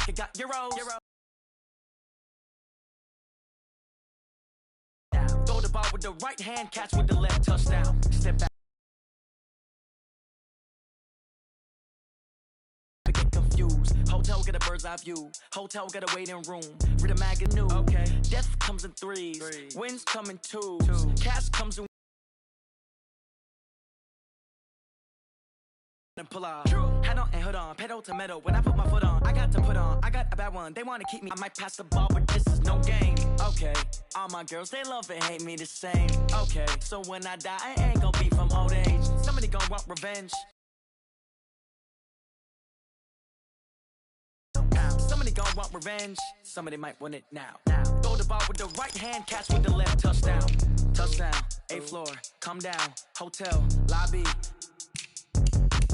pocket got euros. Throw the ball with the right hand, catch with the left, touchdown. Step back. Get confused. Hotel get a bird's eye view. Hotel get a waiting room. Read a magazine. Okay. Death comes in threes. Wins come in twos. Cash comes in. And pull off. Head on and hood on, pedal to metal. When I put my foot on, I got to put on. I got a bad one. They want to keep me. I might pass the ball, but this is no game. Okay. All my girls, they love and hate me the same. Okay. So when I die, I ain't gonna be from old age. Somebody gonna want revenge. Somebody gonna want revenge. Somebody might want it now. Throw the ball with the right hand, catch with the left, touchdown. Touchdown. 8th floor, come down. Hotel, lobby.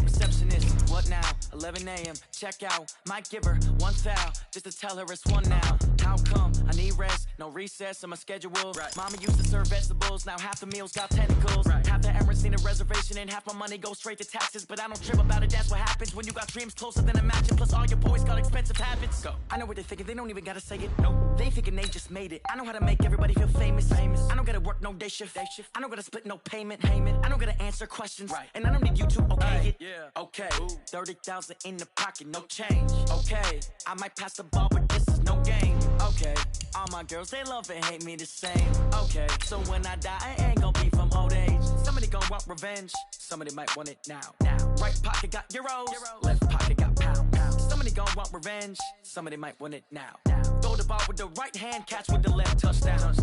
Receptionist, what now? 11 a.m. Check out. Might give her one foul just to tell her it's one now. How come? I need rest, no recess in my schedule. Right. Mama used to serve vegetables, now half the meals got tentacles. Right. Half the errands need a reservation and half my money goes straight to taxes. But I don't trip about it, that's what happens when you got dreams closer than a match. Plus all your boys got expensive habits. Go. I know what they're thinking, they don't even gotta say it. Nope. They thinking they just made it. I know how to make everybody feel famous. I don't gotta work no day shift. I don't gotta split no payment. I don't gotta answer questions. Right. And I don't need you to okay it. Yeah. Okay. 30,000 in the pocket, no change. Okay. I might pass the ball, but this is no game. Okay. All my girls, they love and hate me the same. Okay. So when I die, I ain't gonna be from old age. Somebody gonna want revenge. Somebody might want it now. Right pocket got euros. Left pocket got pound. Somebody gonna want revenge. Somebody might want it now. Throw the ball with the right hand, catch with the left, touchdown.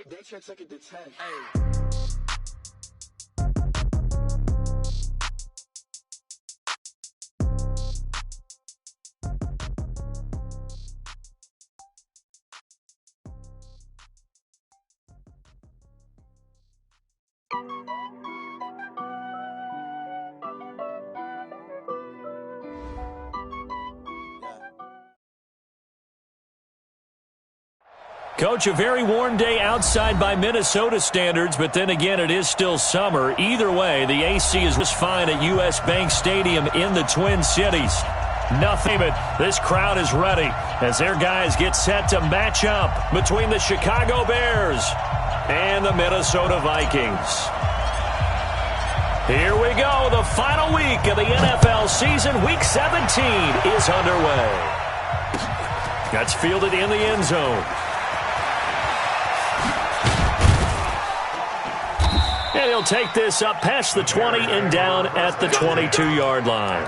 They can't take it to 10. Hey. Coach, a very warm day outside by Minnesota standards, but then again, it is still summer. Either way, the AC is just fine at U.S. Bank Stadium in the Twin Cities. Nothing but this crowd is ready as their guys get set to match up between the Chicago Bears and the Minnesota Vikings. Here we go. The final week of the NFL season. Week 17 is underway. That's fielded in the end zone. And he'll take this up past the 20 and down at the 22-yard line.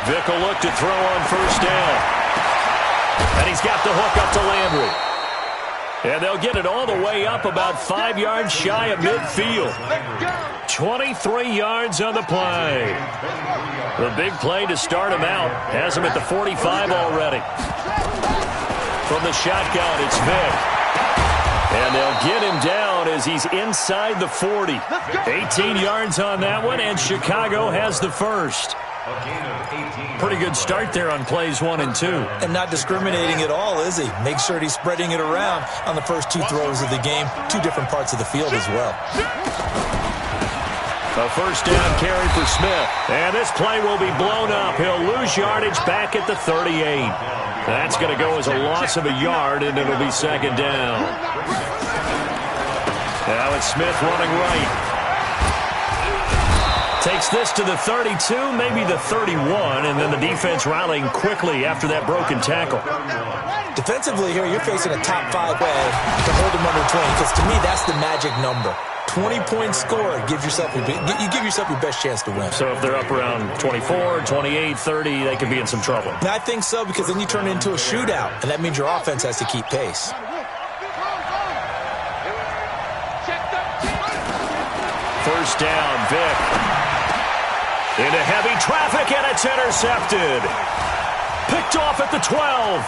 Vick will look to throw on first down. And he's got the hook up to Landry. And they'll get it all the way up about 5 yards shy of midfield. 23 yards on the play. The big play to start him out has him at the 45 already. From the shotgun, it's Vick. And they'll get him down as he's inside the 40. 18 yards on that one, and Chicago has the first. Pretty good start there on plays 1 and 2. And not discriminating at all, is he? Make sure he's spreading it around on the first 2 throws of the game. 2 different parts of the field as well. A first down carry for Smith. And this play will be blown up. He'll lose yardage back at the 38. That's going to go as a loss of a yard, and it'll be second down. Now it's Smith running right. Takes this to the 32, maybe the 31, and then the defense rallying quickly after that broken tackle. Defensively here, you're facing a top 5 way to hold them under 20, because to me, that's the magic number. 20-point score gives yourself you give yourself your best chance to win. So if they're up around 24, 28, 30, they could be in some trouble. And I think so, because then you turn it into a shootout, and that means your offense has to keep pace. First down, Vick. Into heavy traffic, and it's intercepted. Picked off at the 12.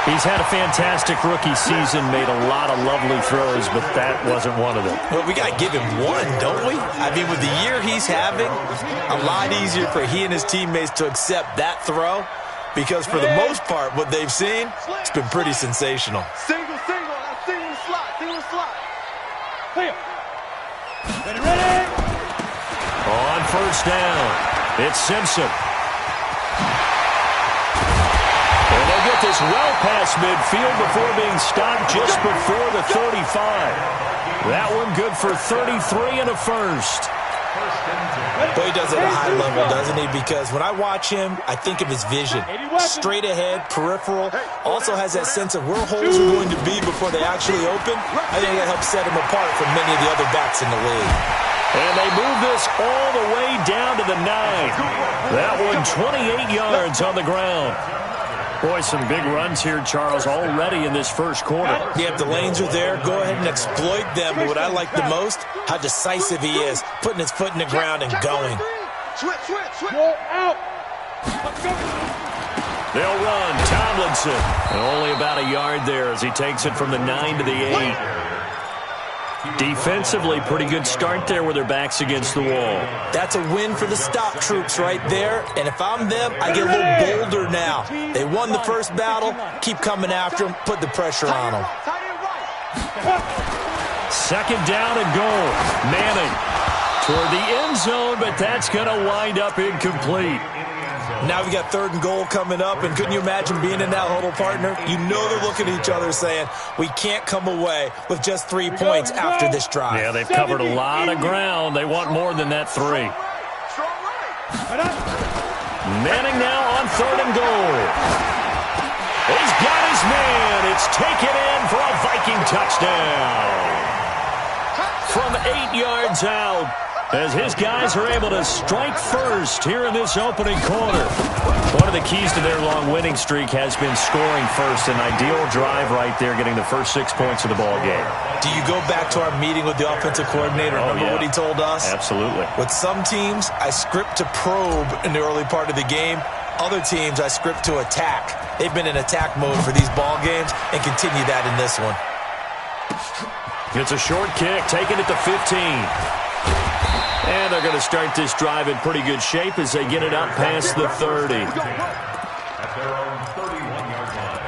He's had a fantastic rookie season, made a lot of lovely throws, but that wasn't one of them. Well, we got to give him one, don't we? I mean, with the year he's having, a lot easier for he and his teammates to accept that throw because for the most part, what they've seen, it's been pretty sensational. Single, single slot. Ready, ready. On first down, it's Simpson. And they'll get this well past midfield before being stopped just before the 35. That one good for 33 and a first. But he does it at a high level, doesn't he? Because when I watch him, I think of his vision. Straight ahead, peripheral. Also has that sense of where holes are going to be before they actually open. I think that helps set him apart from many of the other backs in the league. And they move this all the way down to the 9. That one 28 yards on the ground. Boy, some big runs here, Charles, already in this first quarter. Yeah, if the lanes are there, go ahead and exploit them. But what I like the most, how decisive he is, putting his foot in the ground and going. Switch. Go out. They'll run. Tomlinson. And only about a yard there as he takes it from the 9 to the 8. Defensively, pretty good start there with their backs against the wall. That's a win for the stop troops right there. And if I'm them, I get a little bolder now. They won the first battle. Keep coming after them. Put the pressure on them. Second down and goal. Manning toward the end zone, but that's going to wind up incomplete. Now we got third and goal coming up, and couldn't you imagine being in that huddle, partner? You know they're looking at each other saying, we can't come away with just 3 points after this drive. Yeah, they've covered a lot of ground. They want more than that 3. Manning now on third and goal. He's got his man. It's taken in for a Viking touchdown. From 8 yards out, as his guys are able to strike first here in this opening quarter. One of the keys to their long winning streak has been scoring first. An ideal drive right there, getting the first 6 points of the ball game. Do you go back to our meeting with the offensive coordinator? Remember what he told us? Absolutely. With some teams, I script to probe in the early part of the game. Other teams, I script to attack. They've been in attack mode for these ball games and continue that in this one. It's a short kick, taking it to 15. And they're going to start this drive in pretty good shape as they get it up past the 30. At their own 31-yard line.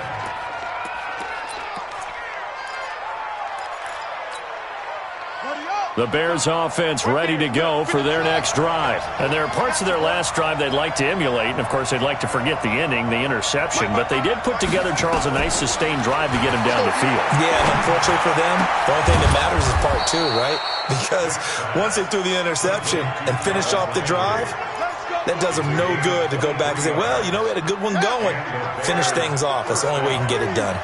The Bears offense ready to go for their next drive. And there are parts of their last drive they'd like to emulate. And, of course, they'd like to forget the ending, the interception. But they did put together, Charles, a nice sustained drive to get him down the field. Yeah, and unfortunately for them, the only thing that matters is part 2, right? Because once they threw the interception and finished off the drive, that does them no good to go back and say, well, you know, we had a good one going. Finish things off. That's the only way you can get it done.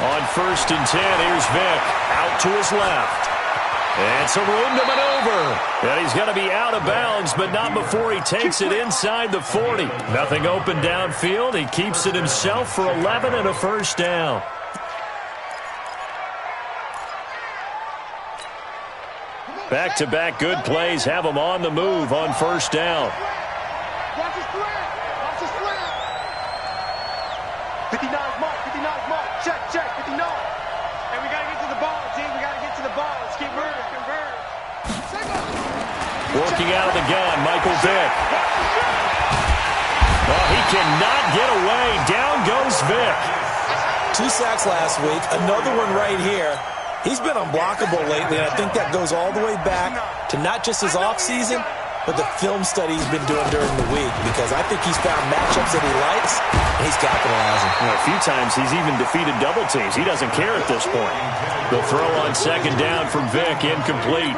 On first and 10, here's Vick. Out to his left. And some room to maneuver. And he's going to be out of bounds, but not before he takes it inside the 40. Nothing open downfield. He keeps it himself for 11 and a first down. Back-to-back good plays have him on the move on first down. Watch his slant. 59's mark. Check, 59. And we got to get to the ball, team. We got to get to the ball. Let's keep moving. Convert. Working out of the gun, Michael Vick. Oh, he cannot get away. Down goes Vick. 2 sacks last week. Another one right here. He's been unblockable lately, and I think that goes all the way back to not just his offseason, but the film study he's been doing during the week, because I think he's found matchups that he likes, and he's capitalizing. Well, a few times he's even defeated double teams. He doesn't care at this point. The throw on second down from Vick, incomplete.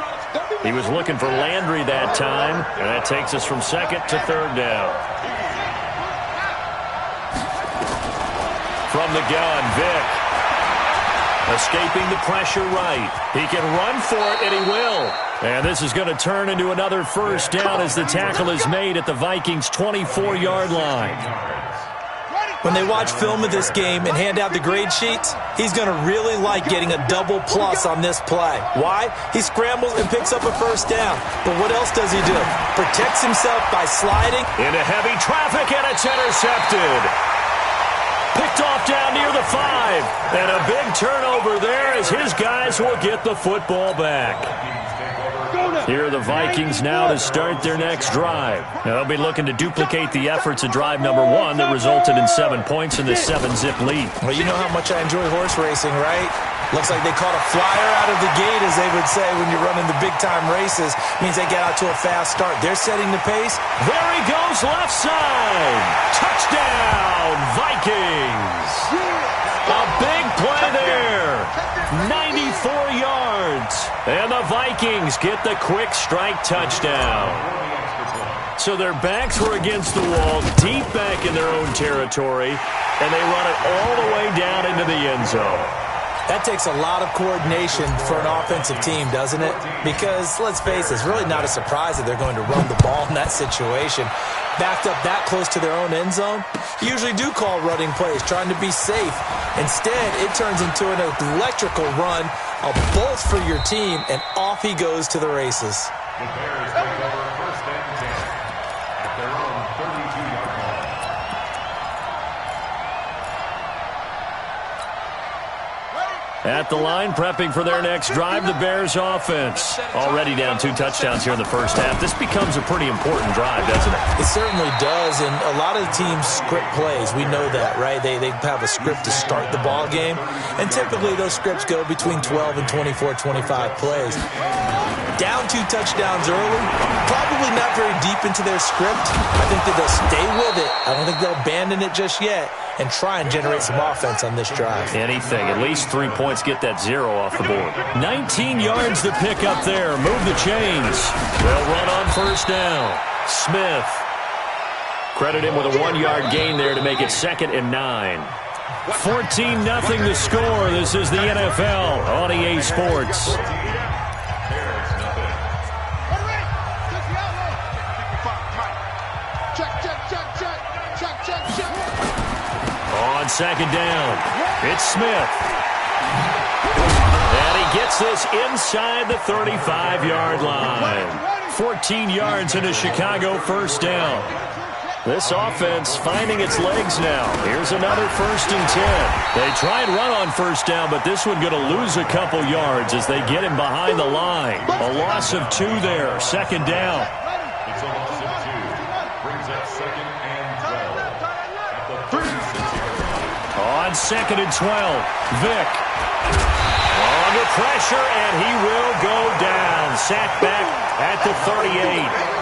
He was looking for Landry that time, and that takes us from second to third down. From the gun, Vick. Escaping the pressure right. He can run for it, and he will. And this is going to turn into another first down as the tackle is made at the Vikings' 24-yard line. When they watch film of this game and hand out the grade sheets, he's going to really like getting a double plus on this play. Why? He scrambles and picks up a first down. But what else does he do? Protects himself by sliding into heavy traffic, and it's intercepted. Picked off down near the 5. And a big turnover there as his guys will get the football back. Here are the Vikings now to start their next drive. Now they'll be looking to duplicate the efforts of drive number 1 that resulted in 7 points in the 7-zip lead. Well, you know how much I enjoy horse racing, right? Looks like they caught a flyer out of the gate, as they would say when you're running the big-time races. Means they get out to a fast start. They're setting the pace. There he goes, left side. Touchdown, Vikings. A big play there. 94 yards. And the Vikings get the quick strike touchdown. So their backs were against the wall, deep back in their own territory, and they run it all the way down into the end zone. That takes a lot of coordination for an offensive team, doesn't it? Because, let's face it, it's really not a surprise that they're going to run the ball in that situation. Backed up that close to their own end zone, you usually do call running plays, trying to be safe. Instead, it turns into an electrical run, a bolt for your team, and off he goes to the races. The Bears take over first and 10 at their own 32-yard line. At the line, prepping for their next drive, the Bears offense. Already down 2 touchdowns here in the first half. This becomes a pretty important drive, doesn't it? It certainly does, and a lot of teams script plays. We know that, right? They have a script to start the ball game, and typically those scripts go between 12 and 24, 25 plays. Down 2 touchdowns early, probably not very deep into their script. I think that they'll stay with it. I don't think they'll abandon it just yet and try and generate some offense on this drive. Anything. At least 3 points. Get that 0 off the board. 19 yards to pick up there. Move the chains. They'll run on first down. Smith. Credit him with a 1-yard gain there to make it 2nd and 9. 14-0 the score. This is the NFL on EA Sports. On 2nd down, it's Smith. And he gets this inside the 35-yard line. 14 yards in a Chicago first down. This offense finding its legs now. Here's another 1st and 10. They try and run on first down, but this one going to lose a couple yards as they get him behind the line. A loss of 2 there, 2nd down. It's a loss of 2. Brings up 2nd and 12 at the 36-yard line. On 2nd and 12, Vick. Under pressure, and he will go down. Sacked back at the 38.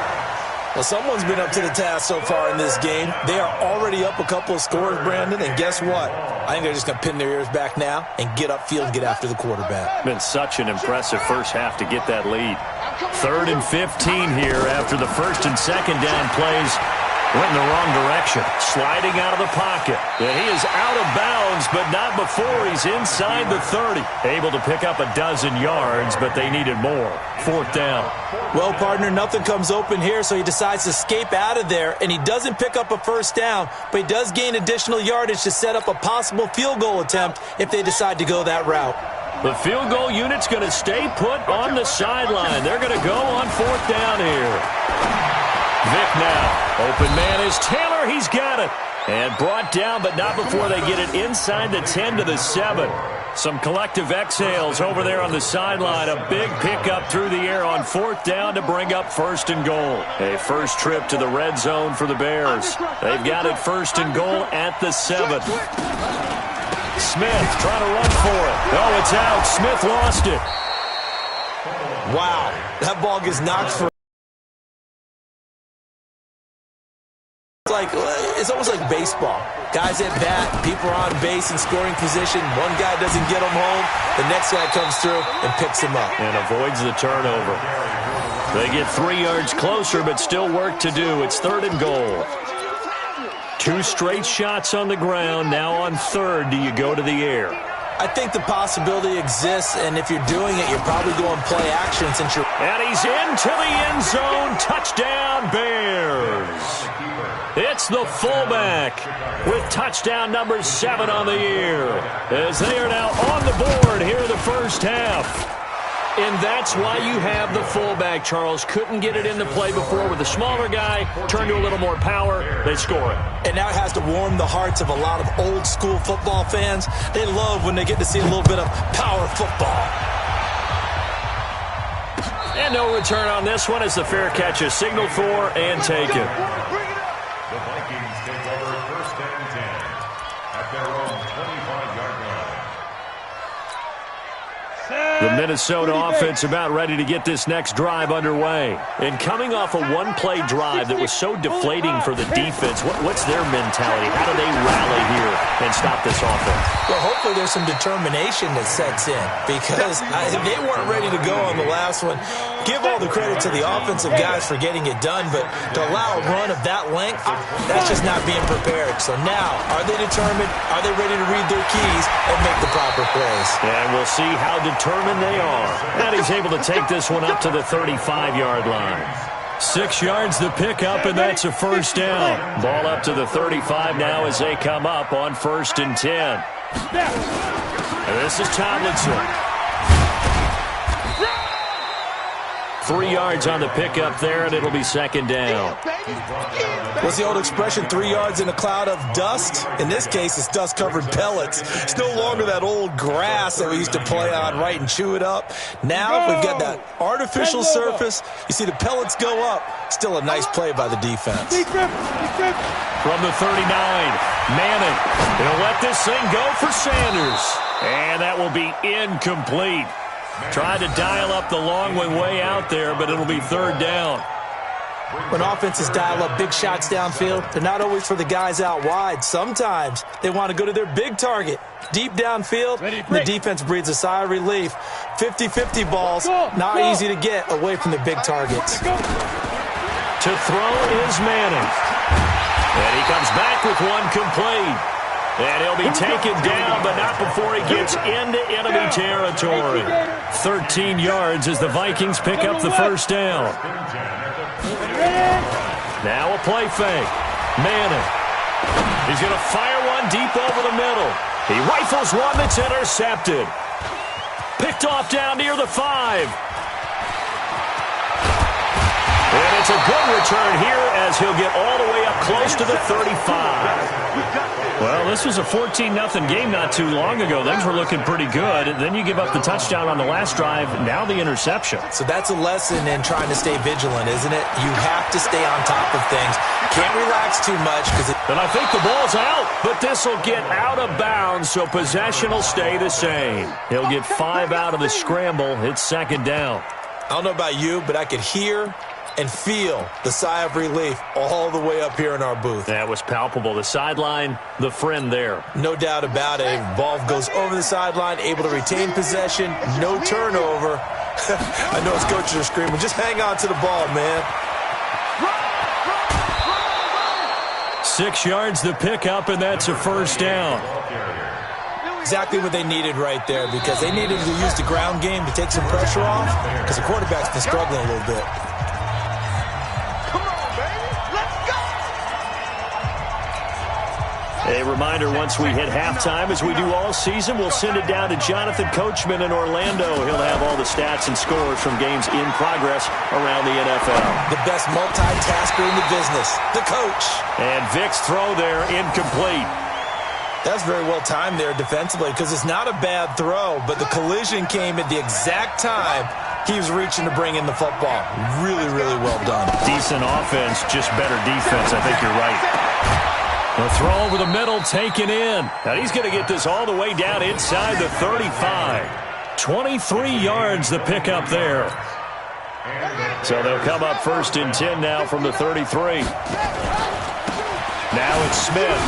Well, someone's been up to the task so far in this game. They are already up a couple of scores, Brandon, and guess what? I think they're just going to pin their ears back now and get upfield and get after the quarterback. Been such an impressive first half to get that lead. 3rd and 15 here after the 1st and 2nd down plays went in the wrong direction. Sliding out of the pocket. And he is out of bounds, but not before he's inside the 30. Able to pick up a dozen yards, but they needed more. 4th down. Well, partner, nothing comes open here, so he decides to escape out of there, and he doesn't pick up a first down, but he does gain additional yardage to set up a possible field goal attempt if they decide to go that route. The field goal unit's going to stay put on the sideline. They're going to go on 4th down here. Vick now. Open man is Taylor. He's got it. And brought down, but not before they get it inside the 10 to the 7. Some collective exhales over there on the sideline. A big pickup through the air on 4th down to bring up 1st and goal. A first trip to the red zone for the Bears. They've got it 1st and goal at the 7. Smith trying to run for it. Oh, it's out. Smith lost it. Wow. That ball gets knocked for. It's almost like baseball. Guys at bat, people are on base in scoring position. One guy doesn't get him home. The next guy comes through and picks him up. And avoids the turnover. They get 3 yards closer, but still work to do. It's 3rd and goal. 2 straight shots on the ground. Now on 3rd, do you go to the air? I think the possibility exists, and if you're doing it, you're probably going play action since you're. And he's into the end zone. Touchdown, Bears. It's the fullback with touchdown number 7 on the year as they are now on the board here in the first half. And that's why you have the fullback, Charles. Couldn't get it into play before with the smaller guy. Turned to a little more power. They score it. And now it has to warm the hearts of a lot of old-school football fans. They love when they get to see a little bit of power football. And no return on this one as the fair catch is signaled for and taken. The Vikings take over 1st and 10 at their own 25-yard line. The Minnesota offense about ready to get this next drive underway. And coming off a one-play drive that was so deflating for the defense, what's their mentality? How do they rally here and stop this offense? Well, hopefully there's some determination that sets in because they weren't ready to go on the last one. Give all the credit to the offensive guys for getting it done, but to allow a run of that length, that's just not being prepared. So now, are they determined? Are they ready to read their keys and make the proper plays? And we'll see how determined they are. And he's able to take this one up to the 35-yard line. 6 yards the pickup, and that's a first down. Ball up to the 35 now as they come up on 1st and 10. And this is Tomlinson. 3 yards on the pickup there, and it'll be 2nd down. What's the old expression, 3 yards in a cloud of dust? In this case, it's dust-covered pellets. It's no longer that old grass that we used to play on, right, and chew it up. Now we've got that artificial surface. You see the pellets go up. Still a nice play by the defense. From the 39, Manning. He'll let this thing go for Sanders. And that will be incomplete. Tried to dial up the long way out there, but it'll be 3rd down. When offenses dial up big shots downfield, they're not always for the guys out wide. Sometimes they want to go to their big target. Deep downfield, and the defense breathes a sigh of relief. 50-50 balls, not easy to get away from the big targets. To throw is Manning. And he comes back with one complete. And he'll be taken down, but not before he gets into enemy territory. 13 yards as the Vikings pick up the 1st down. Now a play fake. Manning. He's going to fire one deep over the middle. He rifles one that's intercepted. Picked off down near the 5. And it's a good return here as he'll get all the way up close to the 35. Well, this was a 14-0 game not too long ago. Things were looking pretty good. Then you give up the touchdown on the last drive, now the interception. So that's a lesson in trying to stay vigilant, isn't it? You have to stay on top of things. Can't relax too much. And I think the ball's out, but this will get out of bounds, so possession will stay the same. He'll get 5 out of the scramble. It's 2nd down. I don't know about you, but I could hear and feel the sigh of relief all the way up here in our booth. That was palpable. The sideline, the friend there. No doubt about it. Ball goes over the sideline, able to retain possession, no turnover. I know his coaches are screaming, just hang on to the ball, man. 6 yards the pickup, and that's a 1st down. Exactly what they needed right there because they needed to use the ground game to take some pressure off because the quarterback's been struggling a little bit. A reminder, once we hit halftime, as we do all season, we'll send it down to Jonathan Coachman in Orlando. He'll have all the stats and scores from games in progress around the NFL. The best multitasker in the business, the coach. And Vic's throw there, incomplete. That's very well timed there defensively because it's not a bad throw, but the collision came at the exact time he was reaching to bring in the football. Really, really well done. Decent offense, just better defense. I think you're right. The throw over the middle, taken in. Now he's going to get this all the way down inside the 35. 23 yards the pickup there. So they'll come up 1st and 10 now from the 33. Now it's Smith.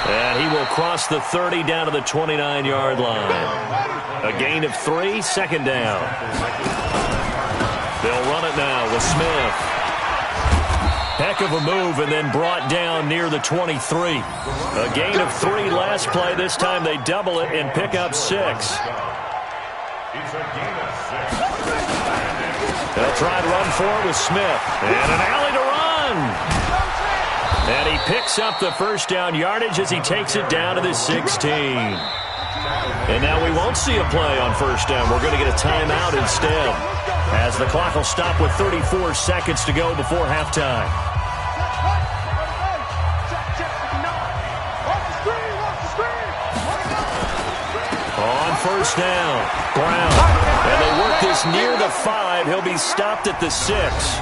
And he will cross the 30 down to the 29-yard line. A gain of 3, 2nd down. They'll run it now with Smith. Heck of a move, and then brought down near the 23. A gain of 3 last play. This time they double it and pick up 6. They'll try to run for it with Smith. And an alley to run. And he picks up the 1st down yardage as he takes it down to the 16. And now we won't see a play on first down. We're going to get a timeout instead, as the clock will stop with 34 seconds to go before halftime. On first down, Brown. And they work this near the 5. He'll be stopped at the 6.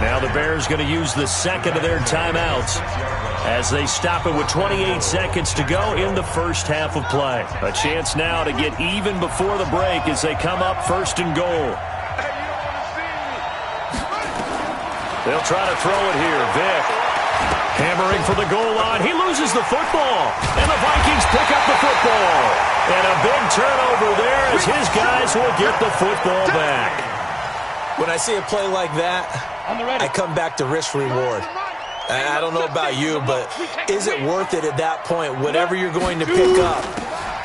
Now the Bears going to use the second of their timeouts as they stop it with 28 seconds to go in the first half of play. A chance now to get even before the break as they come up first and goal. They'll try to throw it here. Vick hammering for the goal line. He loses the football, and the Vikings pick up the football. And a big turnover there as his guys will get the football back. When I see a play like that, I come back to risk-reward. I don't know about you, but is it worth it at that point, whatever you're going to pick up,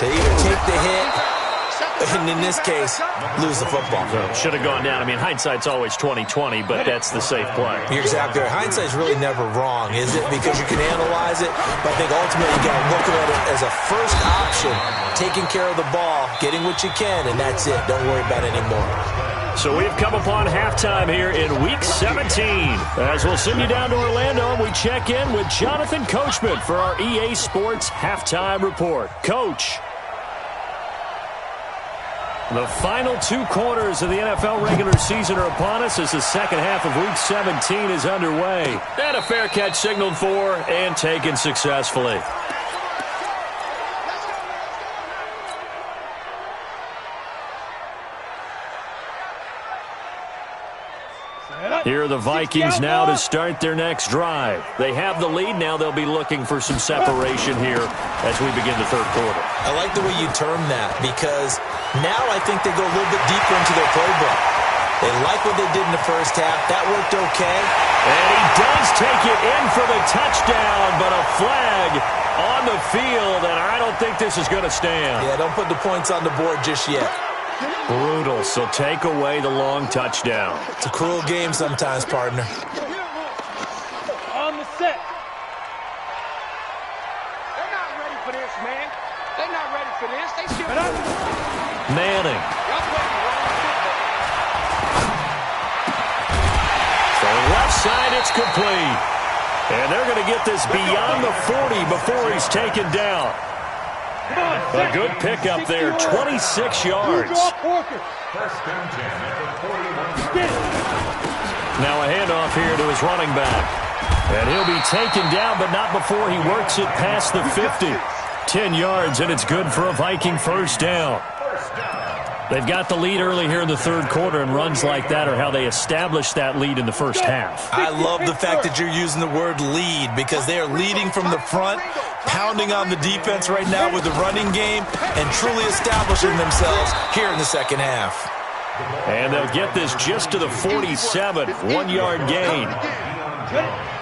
to either take the hit, and in this case, lose the football? So should have gone down. I mean, hindsight's always 20/20, but that's the safe play. You're exactly right. Hindsight's really never wrong, is it? Because you can analyze it, but I think ultimately you got to look at it as a first option, taking care of the ball, getting what you can, and that's it. Don't worry about it anymore. So we've come upon halftime here in Week 17. As we'll send you down to Orlando, and we check in with Jonathan Coachman for our EA Sports Halftime Report. Coach. The final 2 quarters of the NFL regular season are upon us as the second half of Week 17 is underway. And a fair catch signaled for and taken successfully. Here are the Vikings now to start their next drive. They have the lead. Now they'll be looking for some separation here as we begin the third quarter. I like the way you term that because now I think they go a little bit deeper into their playbook. They like what they did in the first half. That worked okay. And he does take it in for the touchdown, but a flag on the field, and I don't think this is going to stand. Yeah, don't put the points on the board just yet. Brutal, so take away the long touchdown. It's a cruel game sometimes, partner. On the set. They're not ready for this, man. They're not ready for this. They still Manning. Y'all playing the wrong football. So left side, it's complete. And they're going to get this beyond the 40 before he's taken down. A good pickup there, 26 yards. First down 10 at the 41. Now a handoff here to his running back. And he'll be taken down, but not before he works it past the 50. 10 yards, and it's good for a Viking first down. They've got the lead early here in the third quarter, and runs like that are how they established that lead in the first half. I love the fact that you're using the word lead because they are leading from the front, pounding on the defense right now with the running game, and truly establishing themselves here in the second half. And they'll get this just to the 47, 1-yard gain.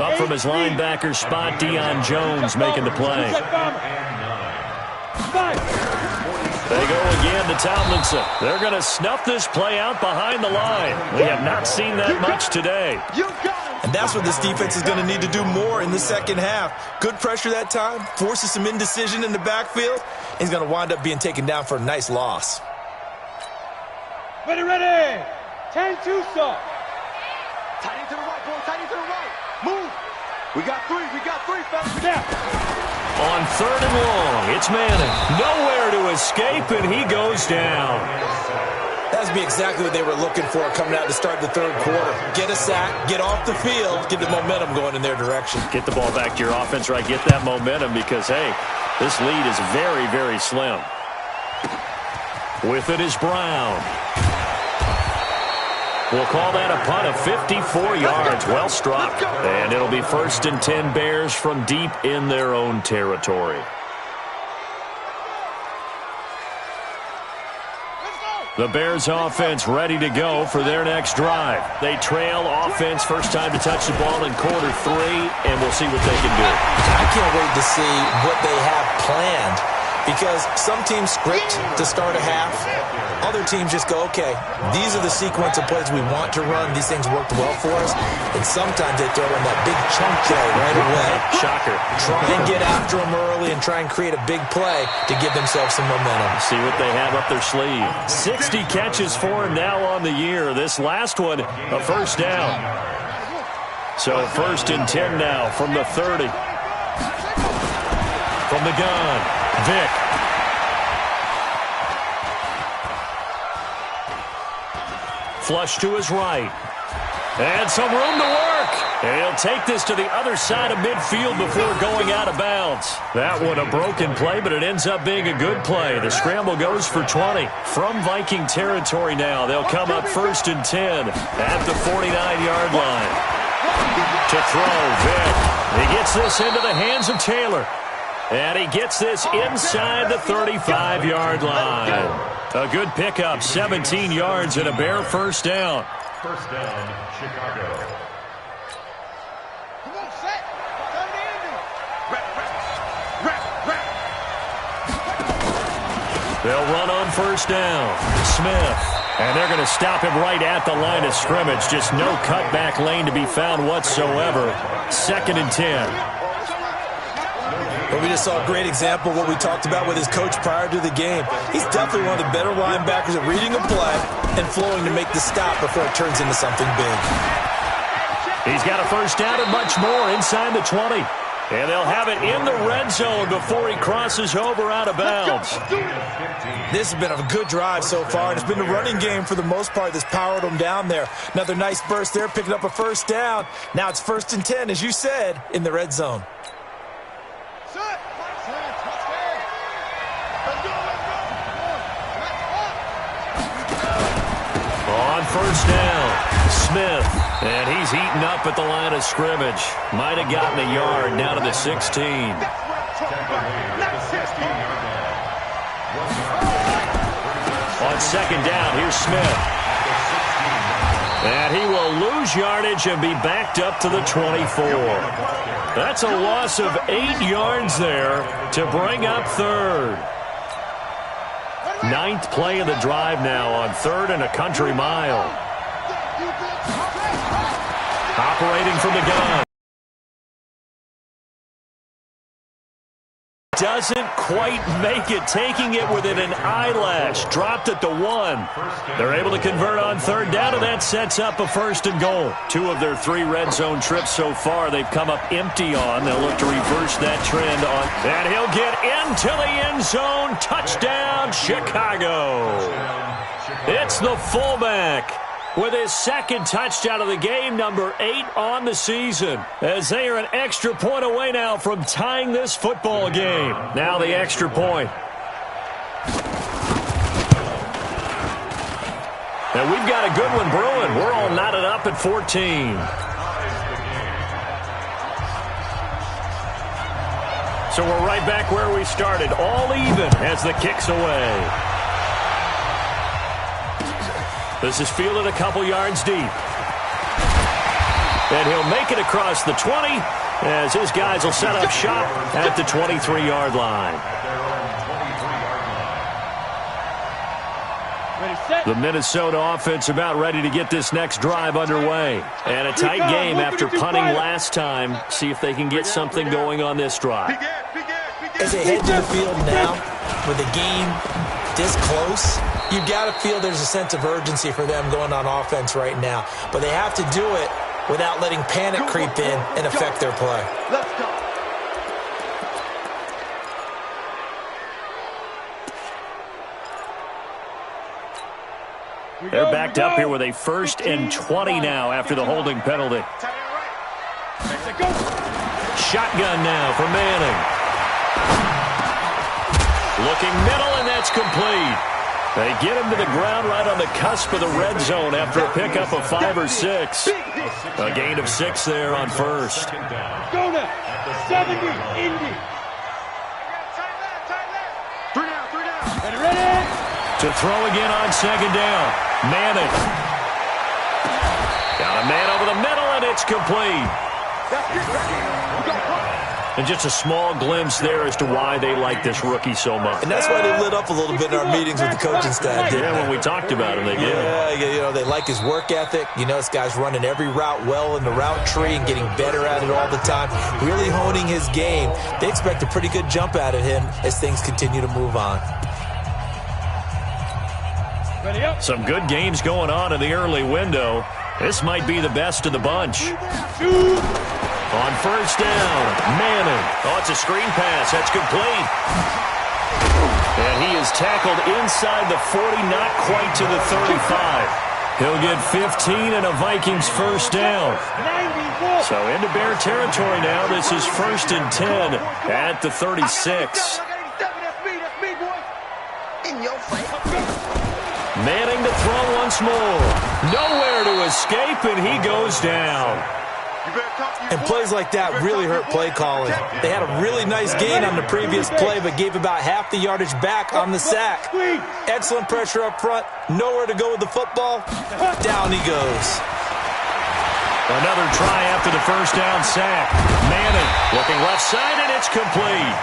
Up from his linebacker spot, Deion Jones making the play. They go again to Tomlinson. They're going to snuff this play out behind the line. We have not seen that much today. And that's what this defense is going to need to do more in the second half. Good pressure that time, forces some indecision in the backfield. He's going to wind up being taken down for a nice loss. Ready, ready. 10-2, sir. Tight end to the right, boy. Tight end to the right. Move. We got three, fellas. Down. On third and long, it's Manning. Nowhere to escape, and he goes down. That's be exactly what they were looking for coming out to start the third quarter. Get a sack, get off the field, get the momentum going in their direction. Get the ball back to your offense, right? Get that momentum because, hey, this lead is very, very slim. With it is Brown. We'll call that a punt of 54 yards. Well struck. And it'll be 1st and 10 Bears from deep in their own territory. The Bears offense ready to go for their next drive. They trail offense, first time to touch the ball in quarter 3, and we'll see what they can do. I can't wait to see what they have planned because some teams script to start a half. Other teams just go, okay, these are the sequence of plays we want to run. These things worked well for us. And sometimes they throw in that big chunk play right away. Shocker. Try and get after them early and try and create a big play to give themselves some momentum. See what they have up their sleeve. 60 catches for him now on the year. This last one, a first down. So 1st and 10 now from the 30. From the gun, Vick. Flush to his right. And some room to work. And he'll take this to the other side of midfield before going out of bounds. That one a broken play, but it ends up being a good play. The scramble goes for 20. From Viking territory now, they'll come up 1st and 10 at the 49-yard line. To throw, Vick. He gets this into the hands of Taylor. And he gets this inside the 35-yard line. A good pickup, 17 yards and a bare first down. First down, Chicago. Come on, set. Turn it in. They'll run on first down. Smith. And they're going to stop him right at the line of scrimmage. Just no cutback lane to be found whatsoever. 2nd and 10. But we just saw a great example of what we talked about with his coach prior to the game. He's definitely one of the better linebackers at reading a play and flowing to make the stop before it turns into something big. He's got a first down and much more inside the 20. And they'll have it in the red zone before he crosses over out of bounds. This has been a good drive so far, and it's been the running game for the most part that's powered them down there. Another nice burst there, picking up a first down. Now it's 1st and 10, as you said, in the red zone. On first down, Smith. And he's heating up at the line of scrimmage. Might have gotten a yard down to the 16. On 2nd down, here's Smith. And he will lose yardage and be backed up to the 24. That's a loss of 8 yards there to bring up 3rd. 9th play of the drive now on 3rd and a country mile. Operating from the gun. Doesn't quite make it, taking it within an eyelash. Dropped at the 1. They're able to convert on 3rd down, and that sets up a 1st and goal. 2 of their 3 red zone trips so far they've come up empty on. They'll look to reverse that trend on. And he'll get into the end zone. Touchdown, Chicago. It's the fullback with his 2nd touchdown of the game, number 8 on the season, as they are an extra point away now from tying this football game. Now the extra point. And we've got a good one brewing. We're all knotted up at 14. So we're right back where we started, all even as the kick's away. This is fielded a couple yards deep. And he'll make it across the 20 as his guys will set up shop at the 23-yard line. The Minnesota offense about ready to get this next drive underway. And a tight game after punting last time. See if they can get something going on this drive. As they head to the field now, with the game this close, you've got to feel there's a sense of urgency for them going on offense right now. But they have to do it without letting panic creep in and affect their play. Let's go. They're backed up here with a 1st and 20 now after the holding penalty. Shotgun now for Manning. Looking middle, and that's complete. They get him to the ground right on the cusp of the red zone after a pickup of 5 or 6. A gain of 6 there on 1st. Go now. 70, Indy. 3 down. Ready? To throw again on 2nd down. Manning. Got a man over the middle, and it's complete. And just a small glimpse there as to why they like this rookie so much. And that's why they lit up a little bit in our meetings with the coaching staff, didn't Yeah, they? when we talked about him, they did. Yeah, they like his work ethic. This guy's running every route well in the route tree and getting better at it all the time, really honing his game. They expect a pretty good jump out of him as things continue to move on. Some good games going on in the early window. This might be the best of the bunch. On first down, Manning. Oh, it's a screen pass. That's complete. And he is tackled inside the 40, not quite to the 35. He'll get 15 and a Vikings first down. So into Bear territory now. This is 1st and 10 at the 36. Manning to throw once more. Nowhere to escape, and he goes down. And plays like that really hurt play calling. They had a really nice gain on the previous play, but gave about half the yardage back on the sack. Excellent pressure up front. Nowhere to go with the football. Down he goes. Another try after the first down sack. Manning looking left side, and it's complete.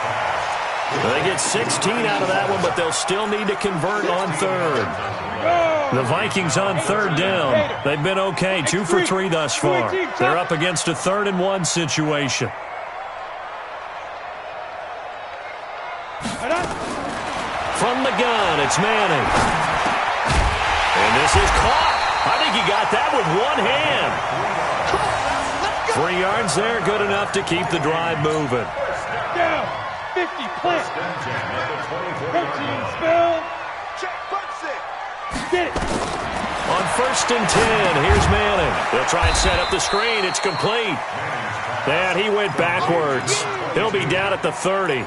They get 16 out of that one, but they'll still need to convert on third. The Vikings on third down. They've been okay, 2 for 3 thus far. They're up against a 3rd and 1 situation. From the gun, it's Manning. And this is caught. I think he got that with one hand. 3 yards there, good enough to keep the drive moving. Down. 50 plant. 13 spell. Get it. On 1st and 10, here's Manning. They'll try and set up the screen. It's complete. And he went backwards. He'll be down at the 30.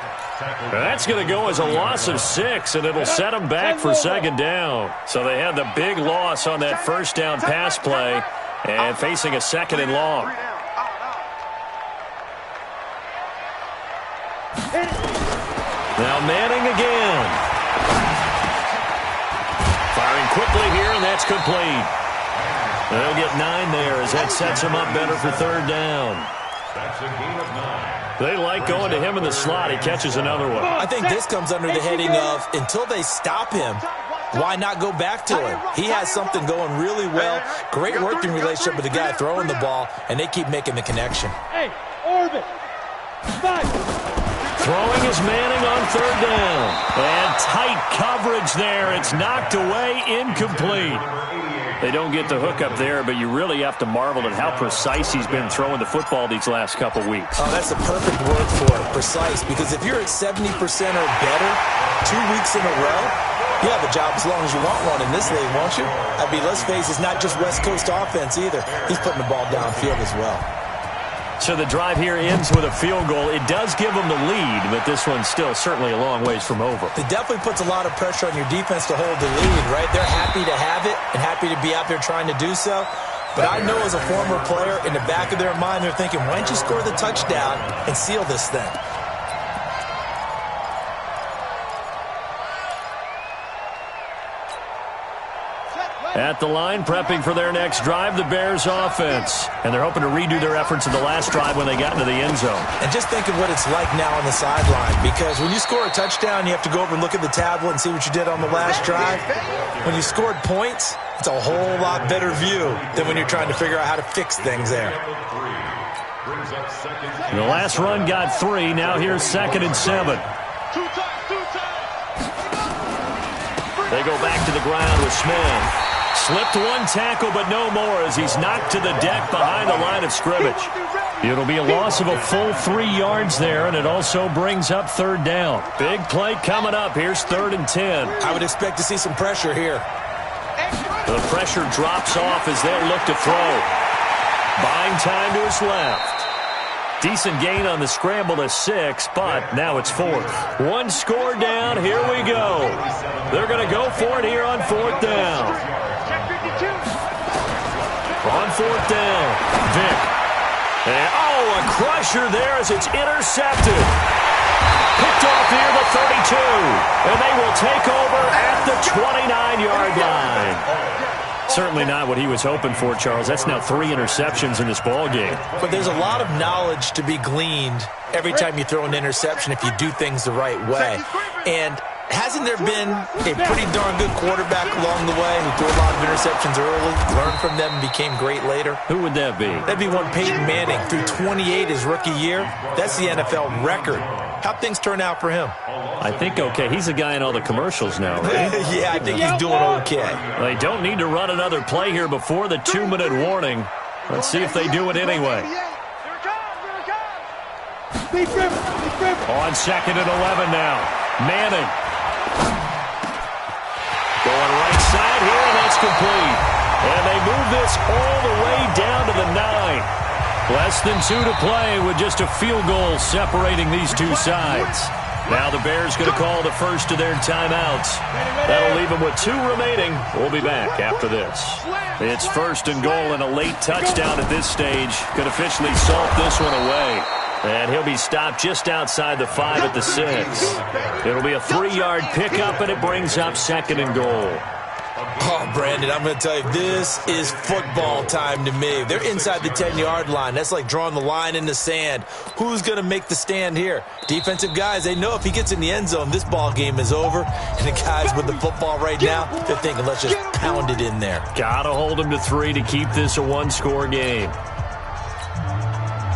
That's going to go as a loss of 6, and it'll set them back for 2nd down. So they had the big loss on that first down pass play and facing a 2nd and long. Now Manning again. Firing quickly here, and that's complete. They'll get 9 there as that sets them up better for 3rd down. That's a gain of 9. They like going to him in the slot. He catches another one. I think this comes under the heading of until they stop him, why not go back to him? He has something going really well. Great working relationship with the guy throwing the ball, and they keep making the connection. Hey, orbit. 5. Throwing is Manning on 3rd down. And tight coverage there. It's knocked away, incomplete. They don't get the hook up there, but you really have to marvel at how precise he's been throwing the football these last couple weeks. Oh, that's a perfect word for it, precise, because if you're at 70% or better 2 weeks in a row, you have a job as long as you want one in this league, won't you? I mean, let's face it, it's not just West Coast offense either. He's putting the ball downfield as well. So the drive here ends with a field goal. It does give them the lead, but this one's still certainly a long ways from over. It definitely puts a lot of pressure on your defense to hold the lead, right? They're happy to have it and happy to be out there trying to do so. But I know as a former player, in the back of their mind, they're thinking, why don't you score the touchdown and seal this thing? At the line, prepping for their next drive, the Bears offense. And they're hoping to redo their efforts in the last drive when they got into the end zone. And just think of what it's like now on the sideline, because when you score a touchdown, you have to go over and look at the tablet and see what you did on the last drive. When you scored points, it's a whole lot better view than when you're trying to figure out how to fix things there. The last run got 3. Now here's 2nd and 7. They go back to the ground with Smith. Slipped one tackle, but no more as he's knocked to the deck behind the line of scrimmage. It'll be a loss of a full 3 yards there, and it also brings up 3rd down. Big play coming up. Here's 3rd and 10. I would expect to see some pressure here. The pressure drops off as they'll look to throw. Buying time to his left. Decent gain on the scramble to 6, but now it's 4th. 1 score down. Here we go. They're going to go for it here on 4th down. On 4th down, Vick. And, a crusher there as it's intercepted. Picked off near the 32. And they will take over at the 29-yard line. Certainly not what he was hoping for, Charles. That's now 3 interceptions in this ball game. But there's a lot of knowledge to be gleaned every time you throw an interception if you do things the right way. And hasn't there been a pretty darn good quarterback along the way who threw a lot of interceptions early, learned from them, and became great later? Who would that be? That'd be one Peyton Manning. Threw 28 his rookie year. That's the NFL record. How'd things turn out for him? I think okay. He's a guy in all the commercials now, right? Yeah, I think he's doing okay. They don't need to run another play here before the 2-minute warning. Let's see if they do it anyway. On 2nd and 11 now. Manning. Going right side here, and that's complete. And they move this all the way down to the 9. Less than 2 to play with just a field goal separating these two sides. Now the Bears going to call the first of their timeouts. That'll leave them with 2 remaining. We'll be back after this. It's 1st and goal and a late touchdown at this stage. Could officially salt this one away. And he'll be stopped just outside the 5 at the 6. It'll be a 3-yard pickup, and it brings up 2nd and goal. Oh, Brandon, I'm going to tell you, this is football time to me. They're inside the 10-yard line. That's like drawing the line in the sand. Who's going to make the stand here? Defensive guys, they know if he gets in the end zone, this ball game is over. And the guys with the football right now, they're thinking, let's just pound it in there. Got to hold him to 3 to keep this a 1-score game.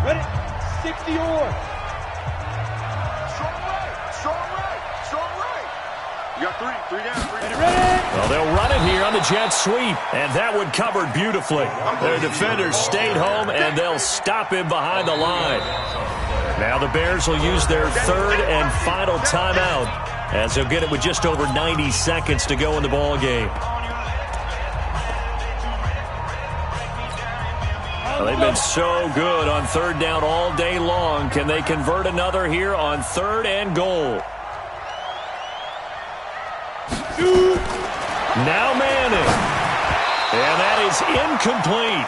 Ready? 60 on. Strong right. You got 3 down. Well, they'll run it here on the jet sweep, and that one covered beautifully. Their defenders stayed home, and they'll stop him behind the line. Now the Bears will use their 3rd and final timeout, as they'll get it with just over 90 seconds to go in the ball game. Well, they've been so good on 3rd down all day long. Can they convert another here on 3rd and goal? Now Manning. And that is incomplete.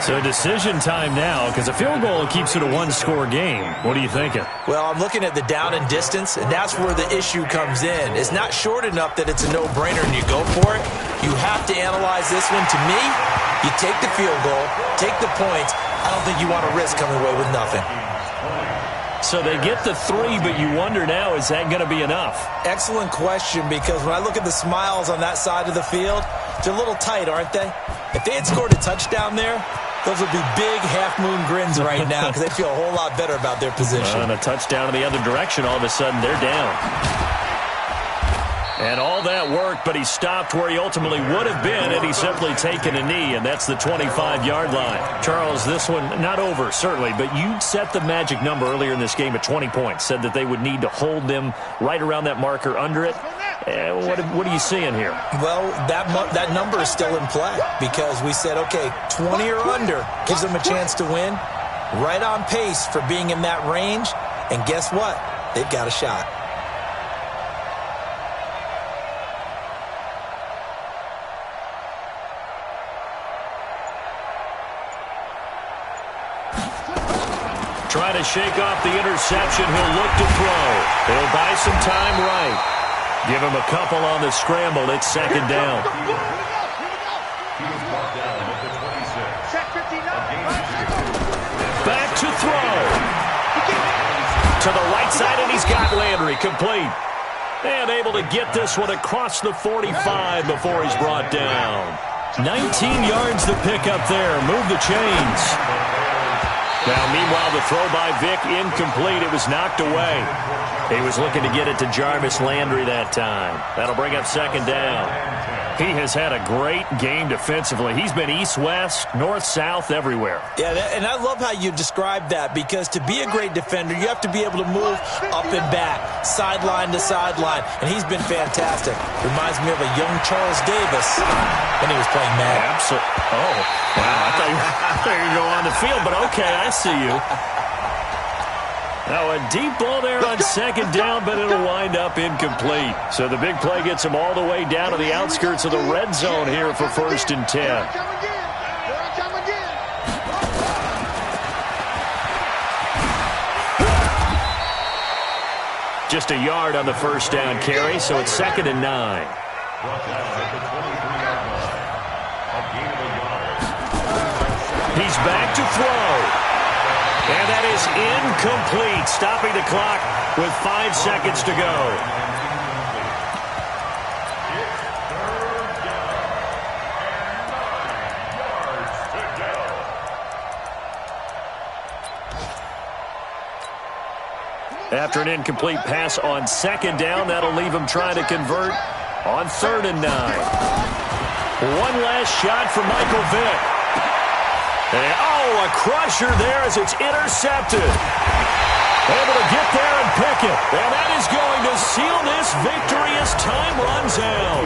So decision time now, because a field goal keeps it a 1-score game. What are you thinking? Well, I'm looking at the down and distance, and that's where the issue comes in. It's not short enough that it's a no-brainer and you go for it. You have to analyze this one. To me, you take the field goal, take the points. I don't think you want to risk coming away with nothing. So they get the 3, but you wonder now, is that going to be enough? Excellent question, because when I look at the smiles on that side of the field, they're a little tight, aren't they? If they had scored a touchdown there, those would be big half-moon grins right now because they feel a whole lot better about their position. And a touchdown in the other direction, all of a sudden they're down. And all that worked, but he stopped where he ultimately would have been had he simply taken a knee, and that's the 25-yard line. Charles, this one, not over, certainly, but you set the magic number earlier in this game at 20 points, said that they would need to hold them right around that marker under it. What are you seeing here? Well, that number is still in play because we said, okay, 20 or under gives them a chance to win. Right on pace for being in that range, and guess what? They've got a shot. Trying to shake off the interception. He'll look to throw. He'll buy some time right. Give him a couple on the scramble. It's 2nd down. Back to throw. To the right side, and he's got Landry. Complete. And able to get this one across the 45 before he's brought down. 19 yards to pick up there. Move the chains. Now, meanwhile, the throw by Vick incomplete. It was knocked away. He was looking to get it to Jarvis Landry that time. That'll bring up 2nd down. He has had a great game defensively. He's been east-west, north-south, everywhere. Yeah, and I love how you describe that because to be a great defender, you have to be able to move up and back, sideline to sideline, and he's been fantastic. Reminds me of a young Charles Davis when he was playing Madden. Absolutely. Oh, wow. I thought you were going to go on the field, but okay, I see you. Now a deep ball there on 2nd down, but it'll wind up incomplete. So the big play gets him all the way down to the outskirts of the red zone here for 1st and 10. Just a yard on the 1st down carry, so it's 2nd and 9. A gain of a yard. He's back to throw. And that is incomplete, stopping the clock with 5 seconds to go. After an incomplete pass on second down, that'll leave him trying to convert on 3rd and 9. One last shot for Michael Vick. And, oh, a crusher there as it's intercepted. Able to get there and pick it. And that is going to seal this victory as time runs out.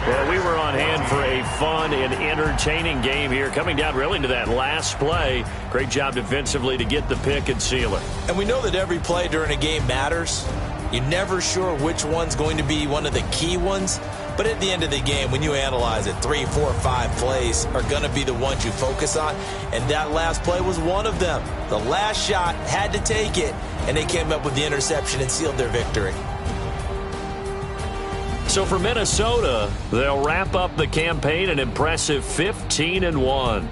Well, we were on hand for a fun and entertaining game here, coming down really to that last play. Great job defensively to get the pick and seal it. And we know that every play during a game matters. You're never sure which one's going to be one of the key ones. But at the end of the game, when you analyze it, 3, 4, 5 plays are going to be the ones you focus on. And that last play was one of them. The last shot had to take it, and they came up with the interception and sealed their victory. So for Minnesota, they'll wrap up the campaign an impressive 15-1.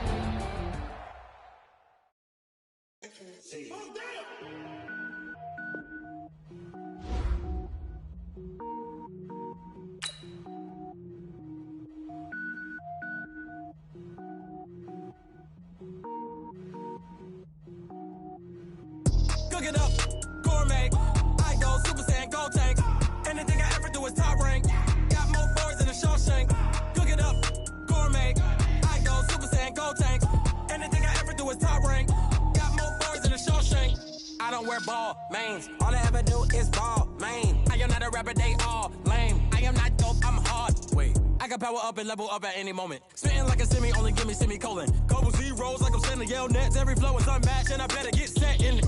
Cook it up, gourmet. I go Super Saiyan, gold tank. Anything I ever do is top rank. Got more boards than a Shawshank. Cook it up, gourmet. I go Super Saiyan, gold tank. Anything I ever do is top rank. Got more boards than a Shawshank. I don't wear ball mains. All I ever do is ball main. I am not a rapper, they all lame. I am not dope, I'm hard. Wait, I can power up and level up at any moment. Spitting like a semi, only give me semicolon. Couple zeros like I'm sending yell nets. Every flow is unmatched and I better get set in.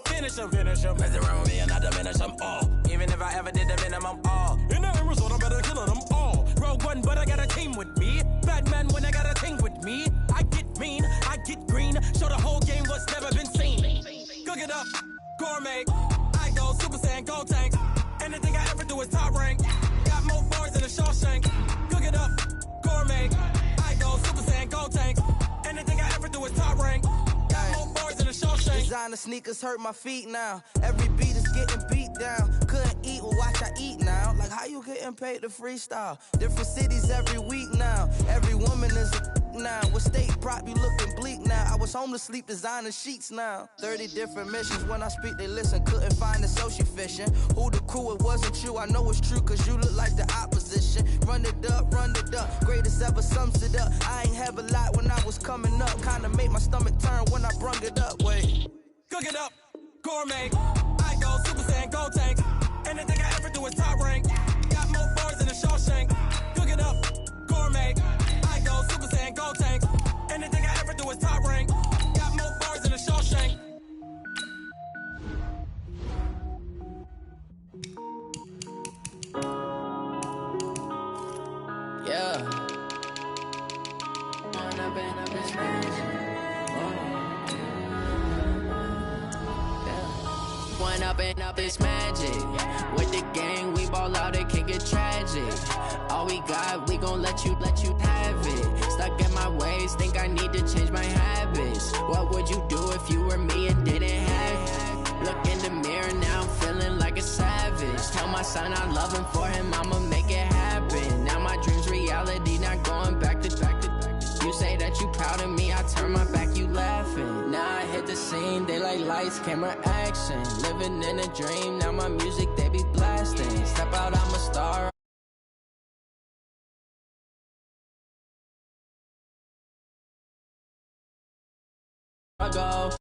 Finish them. Mess around with me and I diminish them all. Even if I ever did the minimum all. In the result, I'm better killing them all. Rogue One, but I got a team with me. Batman when I got a team with me. I get mean, I get green. Show the whole game what's never been seen. Cook it up, gourmet. I go Super Saiyan, gold tank. Anything I ever do is top rank. Got more bars than a Shawshank. Cook it up, gourmet. I go Super Saiyan, gold tank. Anything I ever do is top rank. Designer sneakers hurt my feet now. Every beat is getting beat down. Couldn't eat, well watch I eat now. Like how you getting paid to freestyle? Different cities every week now. Every woman is a now. With state prop you looking bleak now. I was home to sleep designer sheets now. 30 different missions. When I speak they listen. Couldn't find the social fishing. Who the crew, it wasn't you. I know it's true cause you look like the opposition. Run it up. Greatest ever sums it up. I ain't have a lot when I was coming up. Kinda made my stomach turn when I brung it up. Wait. Cook it up, gourmet. I go Super Saiyan, gold tank. Anything I ever do is top rank. Got more bars than a Shawshank. Cook it up, gourmet. I go Super Saiyan, gold tank. Anything I ever do is top rank. Got more bars than a Shawshank. Yeah. One up and up is magic. With the gang, we ball out, it can get tragic. All we got, we gon' let you have it. Stuck in my ways, think I need to change my habits. What would you do if you were me and didn't have it? Look in the mirror, now I'm feeling like a savage. Tell my son I love him, for him I'ma make it happen. Now my dream's reality, not going back to. You say that you proud of me, I turn my back, you laughing. Now I hit the scene, they like lights, camera, action. Living in a dream, now my music, they be blasting. Step out, I'm a star. I go.